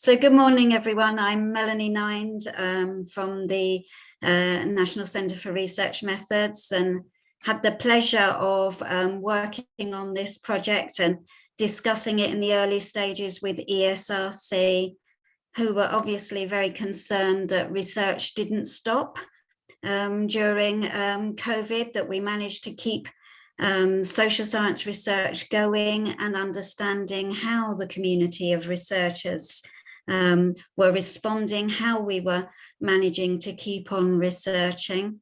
So good morning, everyone. I'm Melanie from the National Centre for Research Methods, and had the pleasure of working on this project and discussing it in the early stages with ESRC, who were obviously very concerned that research didn't stop during COVID, that we managed to keep social science research going and understanding how the community of researchers were responding, how we were managing to keep on researching.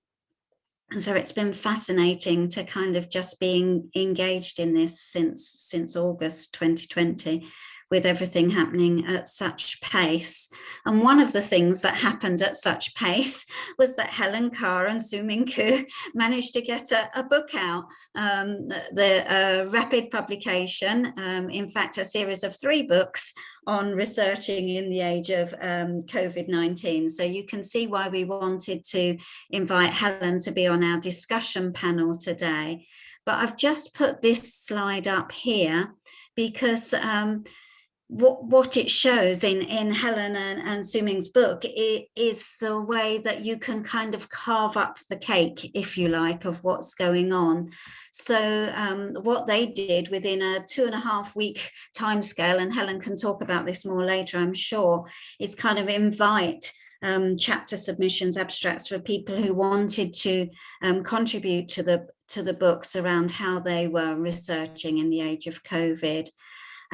And so it's been fascinating to kind of just being engaged in this since August 2020, with everything happening at such pace. And one of the things that happened at such pace was that Helen Carr and Su-Ming Koo managed to get a book out, the rapid publication, in fact, a series of 3 books on researching in the age of COVID-19. So you can see why we wanted to invite Helen to be on our discussion panel today. But I've just put this slide up here because what it shows in Helen and Su-Ming's book is the way that you can kind of carve up the cake, if you like, of what's going on. So what they did within a 2.5-week timescale, and Helen can talk about this more later, I'm sure, is kind of invite chapter submissions, abstracts for people who wanted to contribute to the books around how they were researching in the age of COVID.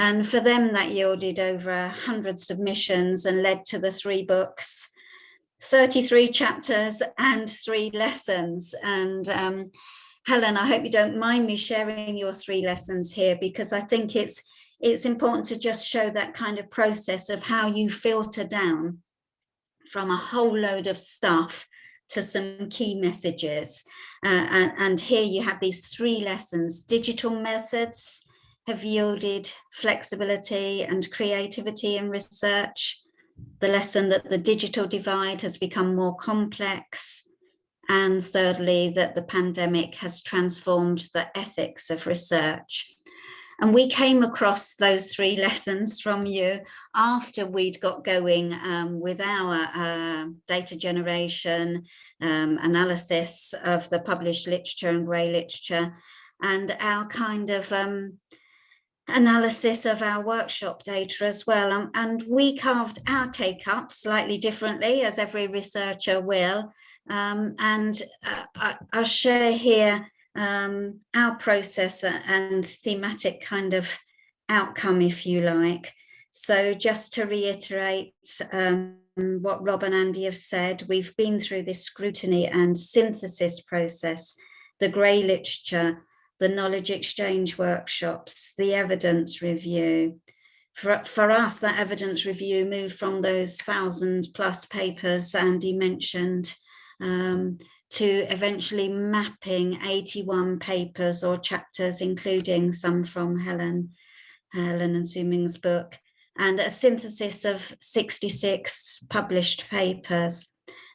And for them, that yielded over 100 submissions and led to the 3 books, 33 chapters and 3 lessons. And Helen, I hope you don't mind me sharing your 3 lessons here, because I think it's important to just show that kind of process of how you filter down from a whole load of stuff to some key messages. And here you have these 3 lessons. Digital methods have yielded flexibility and creativity in research. The lesson that the digital divide has become more complex. And thirdly, that the pandemic has transformed the ethics of research. And we came across those 3 lessons from you after we'd got going with our data generation, analysis of the published literature and grey literature, and our kind of analysis of our workshop data as well. And we carved our cake up slightly differently, as every researcher will. And I'll share here our process and thematic kind of outcome, if you like. So just to reiterate what Rob and Andy have said, we've been through this scrutiny and synthesis process, the grey literature, the knowledge exchange workshops, the evidence review. For us, that evidence review moved from those 1,000+ papers Andy mentioned to eventually mapping 81 papers or chapters, including some from Helen and Su-Ming's book, and a synthesis of 66 published papers.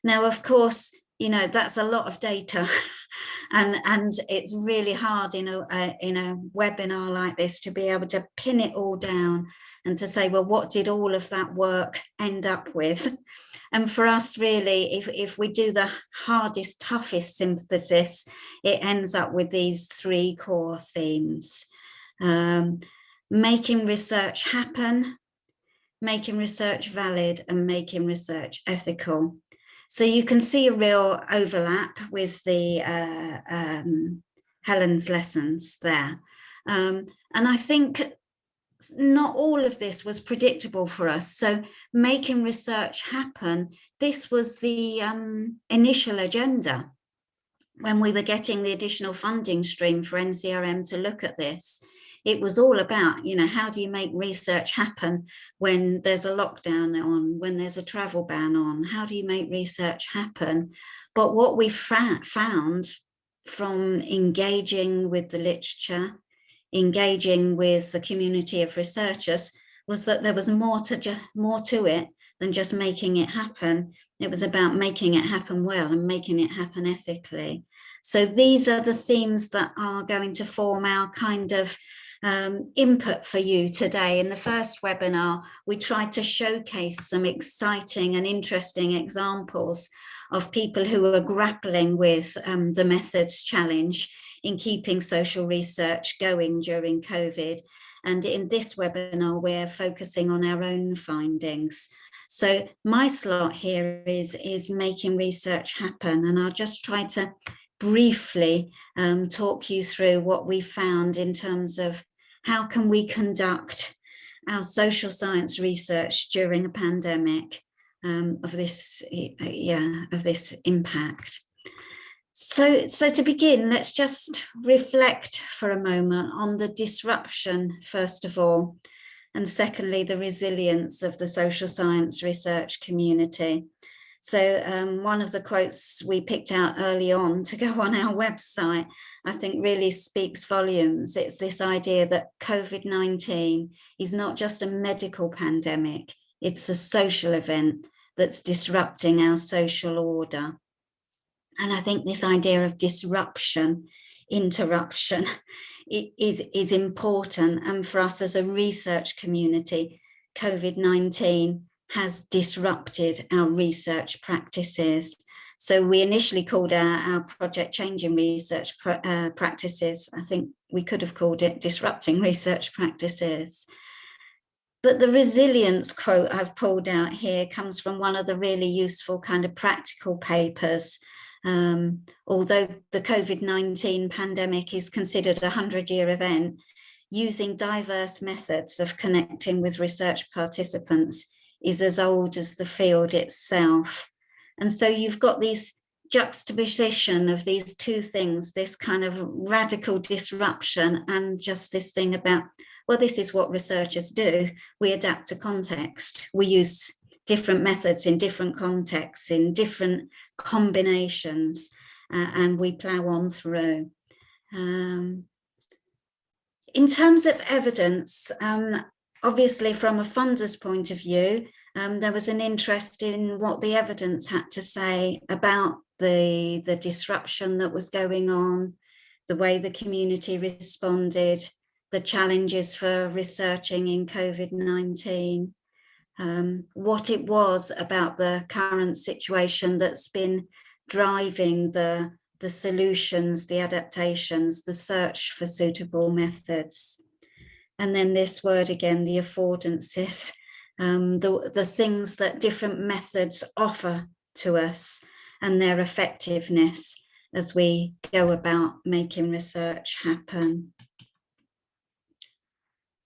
Now, of course, you know, that's a lot of data and it's really hard in a webinar like this to be able to pin it all down and to say, well, what did all of that work end up with? And for us, really, if we do the hardest, toughest synthesis, it ends up with these 3 core themes: making research happen, making research valid, and making research ethical. So you can see a real overlap with the Helen's lessons there. And I think not all of this was predictable for us. So making research happen, this was the initial agenda when we were getting the additional funding stream for NCRM to look at this. It was all about, you know, how do you make research happen when there's a lockdown on, when there's a travel ban on? How do you make research happen? But what we found from engaging with the literature, engaging with the community of researchers, was that there was more to it than just making it happen. It was about making it happen well and making it happen ethically. So these are the themes that are going to form our kind of input for you today. In the first webinar, we tried to showcase some exciting and interesting examples of people who are grappling with the methods challenge in keeping social research going during COVID. And in this webinar, we're focusing on our own findings. So my slot here is making research happen, and I'll just try to briefly talk you through what we found in terms of how can we conduct our social science research during a pandemic of this impact. So to begin, let's just reflect for a moment on the disruption, first of all, and secondly, the resilience of the social science research community. So one of the quotes we picked out early on to go on our website, I think really speaks volumes. It's this idea that COVID-19 is not just a medical pandemic, it's a social event that's disrupting our social order. And I think this idea of disruption, interruption, is important. And for us as a research community, COVID-19 has disrupted our research practices. So we initially called our project Changing Research Practices. I think we could have called it Disrupting Research Practices. But the resilience quote I've pulled out here comes from one of the really useful kind of practical papers. Although the COVID-19 pandemic is considered a 100-year event, using diverse methods of connecting with research participants is as old as the field itself. And so you've got these juxtaposition of these two things, this kind of radical disruption and just this thing about, well, this is what researchers do. We adapt to context. We use different methods in different contexts, in different combinations, and we plow on through. In terms of evidence, obviously from a funder's point of view, there was an interest in what the evidence had to say about the disruption that was going on, the way the community responded, the challenges for researching in COVID-19, what it was about the current situation that's been driving the solutions, the adaptations, the search for suitable methods. And then this word again, the affordances, the things that different methods offer to us and their effectiveness as we go about making research happen.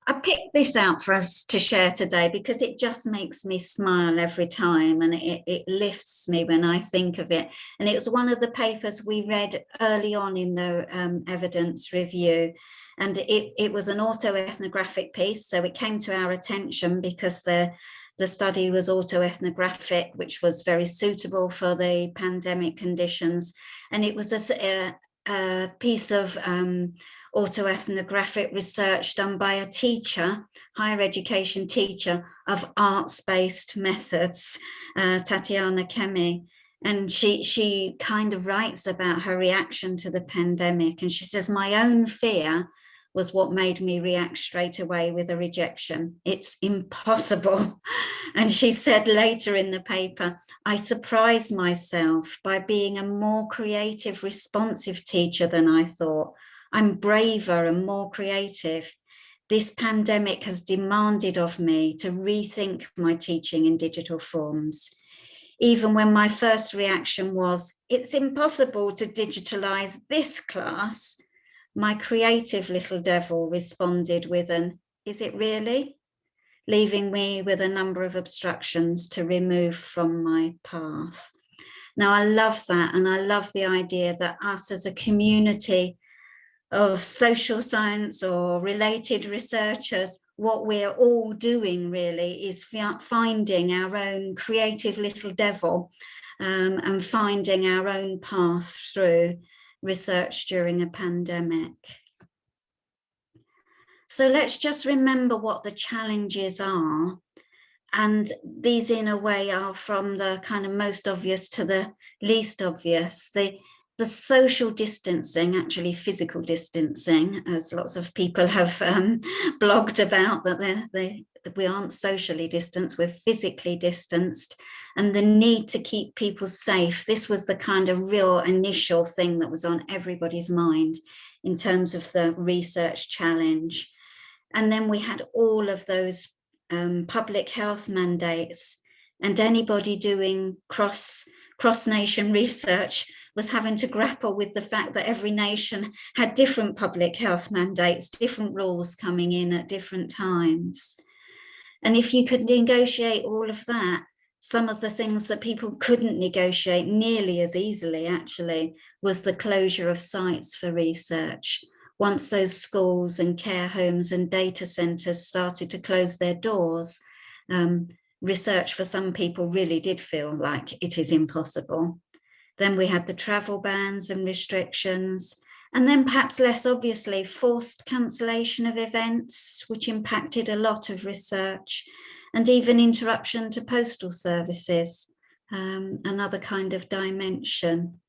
I picked this out for us to share today because it just makes me smile every time, and it lifts me when I think of it. And it was one of the papers we read early on in the evidence review. And it was an autoethnographic piece, so it came to our attention because the study was autoethnographic, which was very suitable for the pandemic conditions. And it was a piece of autoethnographic research done by a teacher, higher education teacher of arts-based methods, Tatiana Kemi. And she kind of writes about her reaction to the pandemic. And she says, my own fear was what made me react straight away with a rejection. It's impossible. And she said later in the paper, I surprised myself by being a more creative, responsive teacher than I thought. I'm braver and more creative. This pandemic has demanded of me to rethink my teaching in digital forms. Even when my first reaction was, it's impossible to digitalize this class, my creative little devil responded with an, is it really? Leaving me with a number of obstructions to remove from my path. Now, I love that, and I love the idea that us as a community of social science or related researchers, what we're all doing really is finding our own creative little devil and finding our own path through research during a pandemic. So let's just remember what the challenges are. And these in a way are from the kind of most obvious to the least obvious. the social distancing, actually physical distancing, as lots of people have blogged about, that we aren't socially distanced, we're physically distanced, and the need to keep people safe. This was the kind of real initial thing that was on everybody's mind in terms of the research challenge. And then we had all of those public health mandates, and anybody doing cross-nation research was having to grapple with the fact that every nation had different public health mandates, different rules coming in at different times. And if you could negotiate all of that, some of the things that people couldn't negotiate nearly as easily, actually, was the closure of sites for research. Once those schools and care homes and data centres started to close their doors, research for some people really did feel like it is impossible. Then we had the travel bans and restrictions, and then perhaps less obviously, forced cancellation of events, which impacted a lot of research, and even interruption to postal services, another kind of dimension.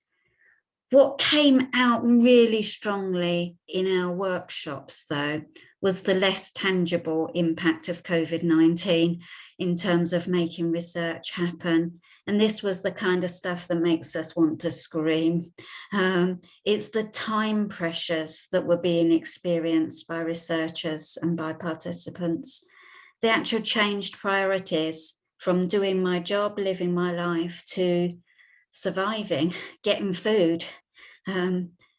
What came out really strongly in our workshops, though, was the less tangible impact of COVID-19 in terms of making research happen. And this was the kind of stuff that makes us want to scream. It's the time pressures that were being experienced by researchers and by participants. The actual changed priorities from doing my job, living my life, to surviving, getting food,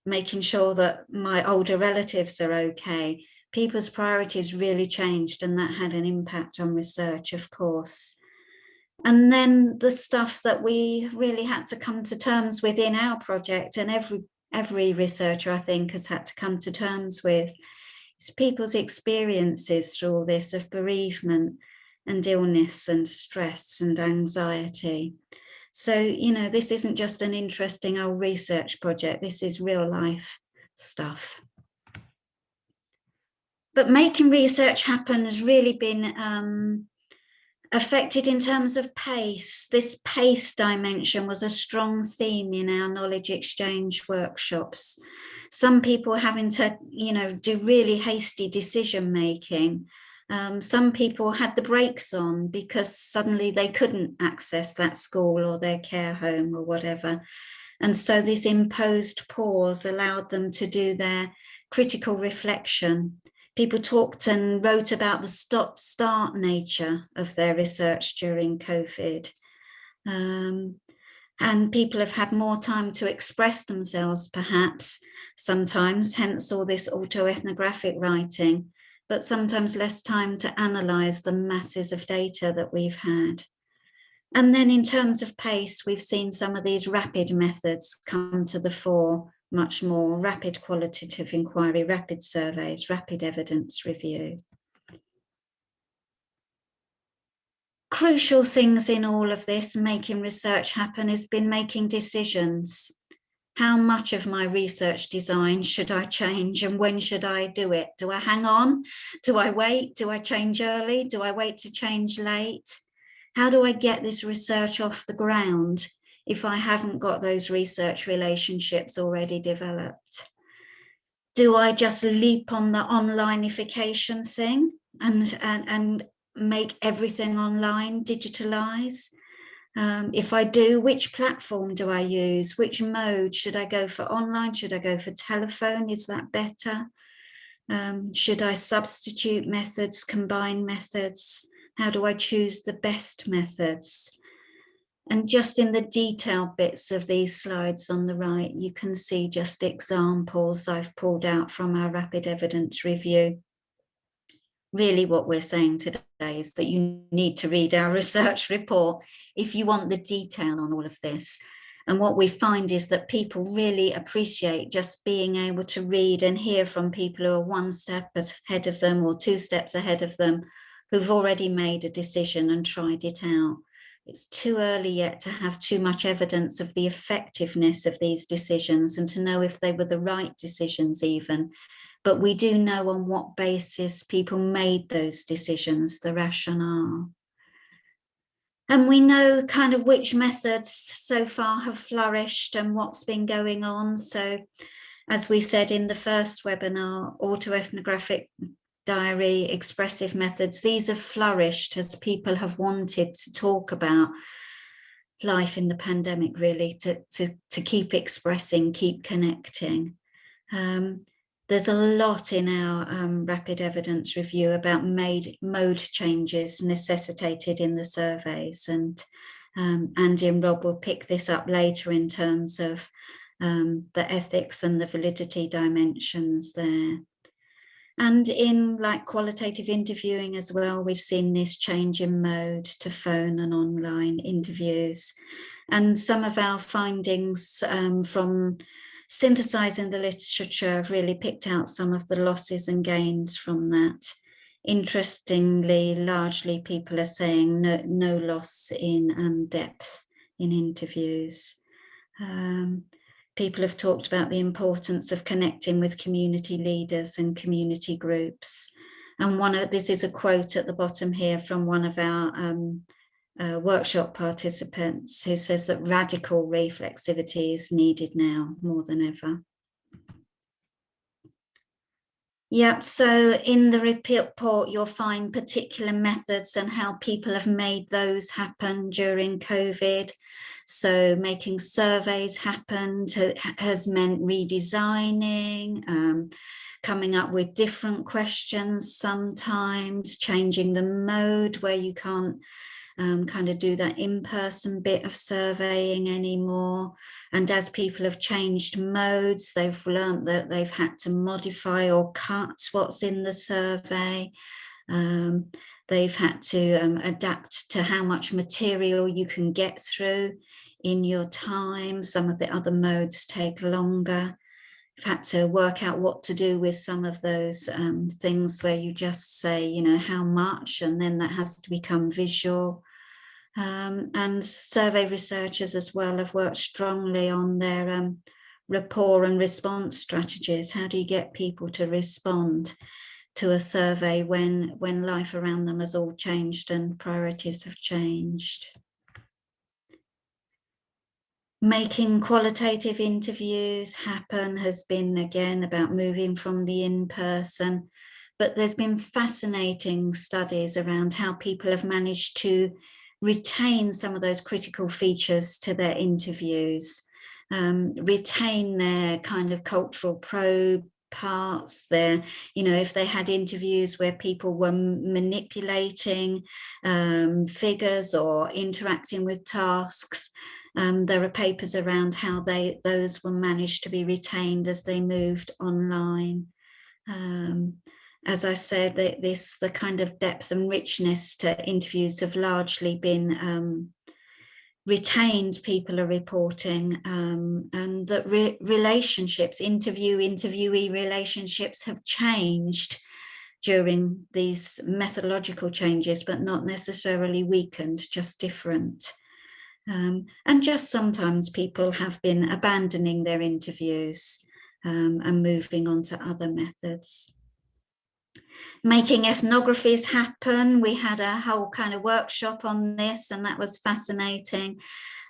making sure that my older relatives are okay. People's priorities really changed, and that had an impact on research, of course. And then the stuff that we really had to come to terms with in our project, and every researcher, I think, has had to come to terms with, is people's experiences through all this of bereavement and illness and stress and anxiety. So, this isn't just an interesting old research project, this is real life stuff. But making research happen has really been affected in terms of pace. This pace dimension was a strong theme in our knowledge exchange workshops. Some people having to, do really hasty decision making. Some people had the brakes on because suddenly they couldn't access that school or their care home or whatever. And so this imposed pause allowed them to do their critical reflection. People talked and wrote about the stop-start nature of their research during COVID. And people have had more time to express themselves, perhaps, sometimes, hence all this autoethnographic writing, but sometimes less time to analyse the masses of data that we've had. And then in terms of pace, we've seen some of these rapid methods come to the fore much more: rapid qualitative inquiry, rapid surveys, rapid evidence review. Crucial things in all of this, making research happen, has been making decisions. How much of my research design should I change, and when should I do it? Do I hang on? Do I wait? Do I change early? Do I wait to change late? How do I get this research off the ground if I haven't got those research relationships already developed? Do I just leap on the onlineification thing and make everything online, digitalize? If I do, which platform do I use? Which mode? Should I go for online? Should I go for telephone? Is that better? Should I substitute methods, combine methods? How do I choose the best methods? And just in the detailed bits of these slides on the right, you can see just examples I've pulled out from our rapid evidence review. Really what we're saying today is that you need to read our research report if you want the detail on all of this. And what we find is that people really appreciate just being able to read and hear from people who are one step ahead of them or two steps ahead of them, who've already made a decision and tried it out. It's too early yet to have too much evidence of the effectiveness of these decisions and to know if they were the right decisions even. But we do know on what basis people made those decisions, the rationale. And we know kind of which methods so far have flourished and what's been going on. So as we said in the first webinar, autoethnographic diary, expressive methods, these have flourished as people have wanted to talk about life in the pandemic, really, to keep expressing, keep connecting. There's a lot in our rapid evidence review about mode changes necessitated in the surveys, and Andy and Rob will pick this up later in terms of the ethics and the validity dimensions there. And in like qualitative interviewing as well, we've seen this change in mode to phone and online interviews. And some of our findings from synthesizing the literature have really picked out some of the losses and gains from that. Interestingly, largely people are saying no loss in depth in interviews. People have talked about the importance of connecting with community leaders and community groups. And this is a quote at the bottom here from one of our workshop participants who says that radical reflexivity is needed now more than ever. Yep, so in the report, you'll find particular methods and how people have made those happen during COVID. So making surveys happen has meant redesigning, coming up with different questions sometimes, changing the mode where you can't kind of do that in-person bit of surveying anymore. And as people have changed modes, they've learned that they've had to modify or cut what's in the survey. They've had to adapt to how much material you can get through in your time. Some of the other modes take longer. You've had to work out what to do with some of those things where you just say, you know, how much, and then that has to become visual. And survey researchers as well have worked strongly on their rapport and response strategies. How do you get people to respond to a survey when life around them has all changed and priorities have changed? Making qualitative interviews happen has been, again, about moving from the in-person, but there's been fascinating studies around how people have managed to retain some of those critical features to their interviews, retain their kind of cultural probe parts there. You know, if they had interviews where people were manipulating figures or interacting with tasks, there are papers around how those were managed to be retained as they moved online. As I said, the kind of depth and richness to interviews have largely been retained, people are reporting, and that relationships, interviewee relationships have changed during these methodological changes, but not necessarily weakened, just different. And just sometimes people have been abandoning their interviews and moving on to other methods. Making ethnographies happen. We had a whole kind of workshop on this, and that was fascinating.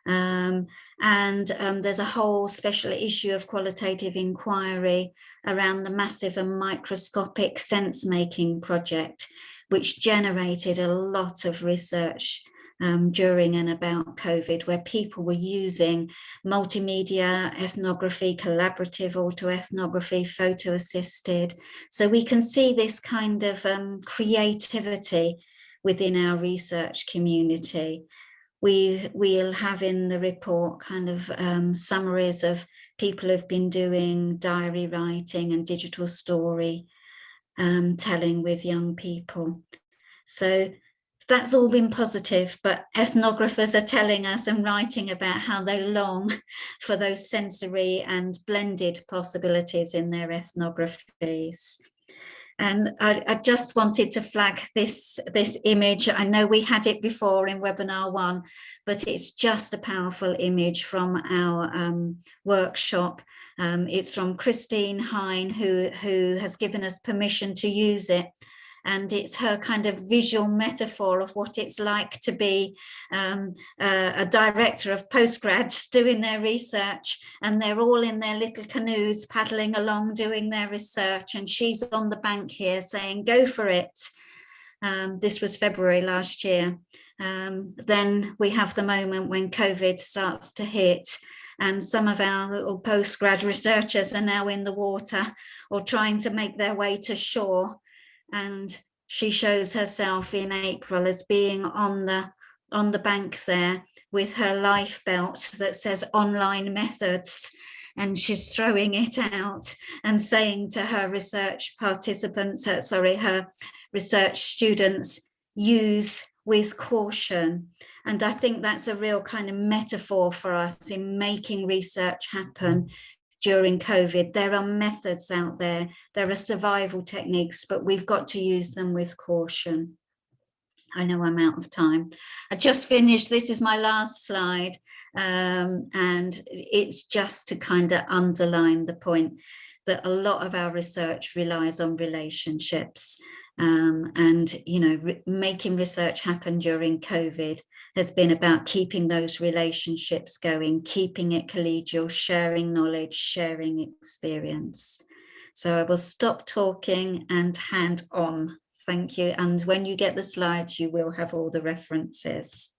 And there's a whole special issue of qualitative inquiry around the massive and microscopic sense-making project, which generated a lot of research during and about COVID, where people were using multimedia ethnography, collaborative autoethnography, photo-assisted. So we can see this kind of creativity within our research community. We'll have in the report kind of summaries of people who've been doing diary writing and digital story telling with young people. So that's all been positive, but ethnographers are telling us and writing about how they long for those sensory and blended possibilities in their ethnographies. And I just wanted to flag this image. I know we had it before in webinar 1, but it's just a powerful image from our workshop. It's from Christine Hine, who has given us permission to use it. And it's her kind of visual metaphor of what it's like to be a director of postgrads doing their research, and they're all in their little canoes paddling along doing their research, and she's on the bank here saying, go for it. This was February last year. Then we have the moment when COVID starts to hit, and some of our little postgrad researchers are now in the water or trying to make their way to shore. And she shows herself in April as being on the bank there with her life belt that says online methods, and she's throwing it out and saying to her research participants, her research students, use with caution. And I think that's a real kind of metaphor for us in making research happen during COVID. There are methods out there, there are survival techniques, but we've got to use them with caution. I know I'm out of time. I just finished, this is my last slide, and it's just to kind of underline the point that a lot of our research relies on relationships. And, you know, making research happen during COVID has been about keeping those relationships going, keeping it collegial, sharing knowledge, sharing experience. So I will stop talking and hand on. Thank you. And when you get the slides, you will have all the references.